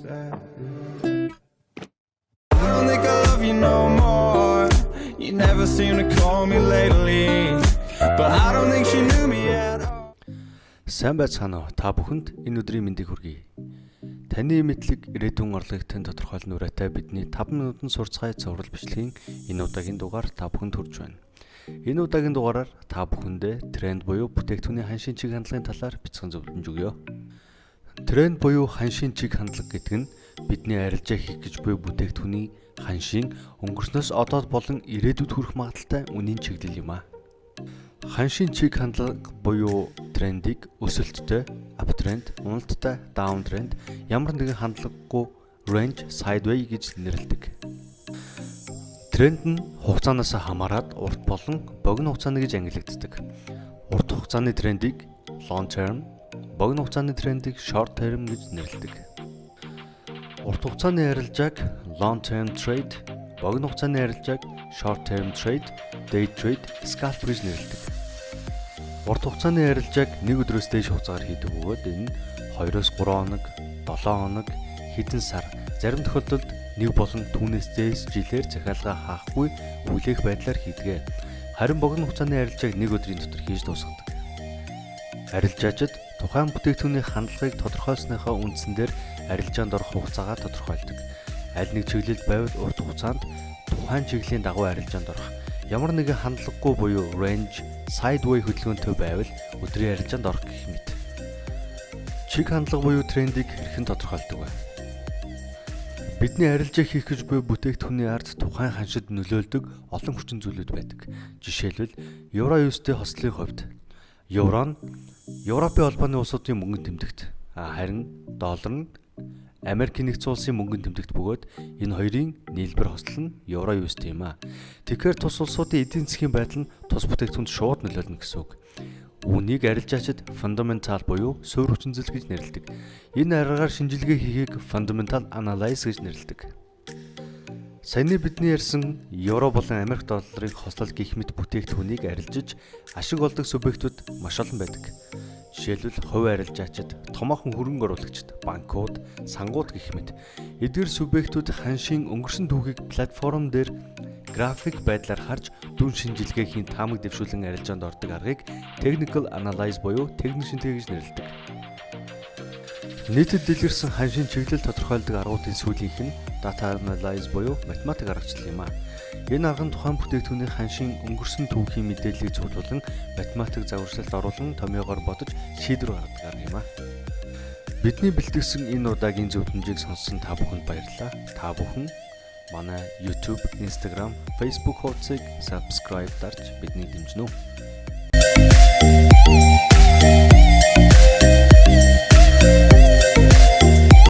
I don't think I love you no more. You never seem to call me lately. But I don't think she knew me at all. Сайн байцгаана уу? Та бүхэнд энэ өдрийн мэндийг хүргэе. Таны мэдлэг ирээдүйн орлогын тодорхойлны ураатай бидний 5 минутын сурцгай цоврал бичлэгийн энэ удаагийн дугаар та бүхэнд хүрж байна. Энэ удаагийн дугаараар та бүхэндээ тренд буюу бүтээгдэхүүний ханшийн чиг хандлагын талаар бяцхан зөвлөмж өгье. Тренд буюу ханшийн чиг хандлага гэдэг нь бидний арилжаа хийх гэж буй бүтээгдэхүүний ханшийн өнгөрснөөс одоод болон ирээдүйд хүрэх магадaltaй үнийн чиглэл юм а. Ханшийн чиг хандлага буюу трендийг өсөлттэй, uptrend, уналттай, downtrend, ямар нэгэн хандлагагүй range, sideway гэж нэрлэдэг. Тренд нь хугацаанаас хамаарат урт болон богино хугацааны гэж ангилагддаг. Урт хугацааны трендийг long term, богино хугацааны трендийг short term гэж нэрлэдэг. Урт хугацааны арилжааг long term trade, богино хугацааны арилжааг short term trade, day trade, scalp гэж нэрлэдэг. Урт хугацааны арилжааг нэг өдрөөс дээш хугацаагаар хийдэг бөгөөд энэ 2-3 хоног, 7 хоног, хэдэн сар, зарим тохиолдолд нэг болон түүнээс дээш жилээр захиалга хаахгүй хүлээх байдлаар хийдэг. Харин богино хугацааны арилжааг нэг өдрийн дотор хийж дуусгадаг. Арилжаачид тухайн бүтээгдэхүүний хандлагыг тодорхойлсныхоо үндсэн дээр арилжаанд орох хугацаагаа тодорхойлдог. Аль нэг чиглэл байвал урт хугацаанд тухайн чиглийн дагуу арилжаанд орох. Ямар нэгэн хандлагагүй буюу range, sideway хөдөлгөөнтэй байвал өдрийн арилжаанд орох гэх мэт. Чиг хандлага буюу трендийг хэрхэн тодорхойлдог вэ? Бидний арилжаа хийх гэж буй бүтээгдэхүүний ард тухайн ханшид нөлөөлдөг олон хүчин зүйлүүд байдаг. Жишээлбэл Евро USD хослолын хувьд евро нь Европын холбооны улсуудын мөнгөнд тэмдэгт, харин доллар нь Америкийн нэгдсэн улсын мөнгөнд тэмдэгт бөгөөд энэ хоёрын нийлбэр хослол нь Евро USD юм а. Тэгэхээр тус улсуудын эдийн засгийн байдал нь тус бүтээгдэхүүнд шууд нөлөөлнө гэсэн үг. Үүнийг арилжаачид fundamental буюу суурь хүчин зүйл гэж нэрлэдэг. Энэ аргаар шинжилгээ хийхийг fundamental analysis гэж нэрлэдэг. Саяны бидний ярьсан евро болон Америк долларын хослол гэх мэт бүтээгдэхүүнийг арилжиж ашиг олдог субъектууд маш олон байдаг. Жишээлбэл хувь арилжаачид, томоохон хөрөнгө оруулагчид, банкуд, сангууд гэх мэт эдгээр субъектууд ханшийн өнгөрсөн түүхийг платформ дээр график байдлаар харж дүн шинжилгээ хийн таамаг дэвшүүлэн арилжаанд ордог аргыг technical analysis буюу техник шинжилгээ гэж нэрлэдэг. Нийтэд дэлгэрсэн ханшийн чиглэл тодорхойлдог аргуудын сүүлийнх нь data analysis буюу математик аргачлал юм а. Энэ арга нь тухайн бүтээгдэхүүний ханшийн өнгөрсөн түүхийн мэдээллийг цуглуулan математик загварчлалд оруулан томьёогоор бодож шийдвэр гаргадаг арга юм а. Бидний бэлтгэсэн энэ удаагийн зөвлөмжийг сонссон та бүхэнд баярлалаа. Та бүхэн манай YouTube, Instagram, Facebook хуудсыг subscribe дарж биднийг дэмжинэ үү.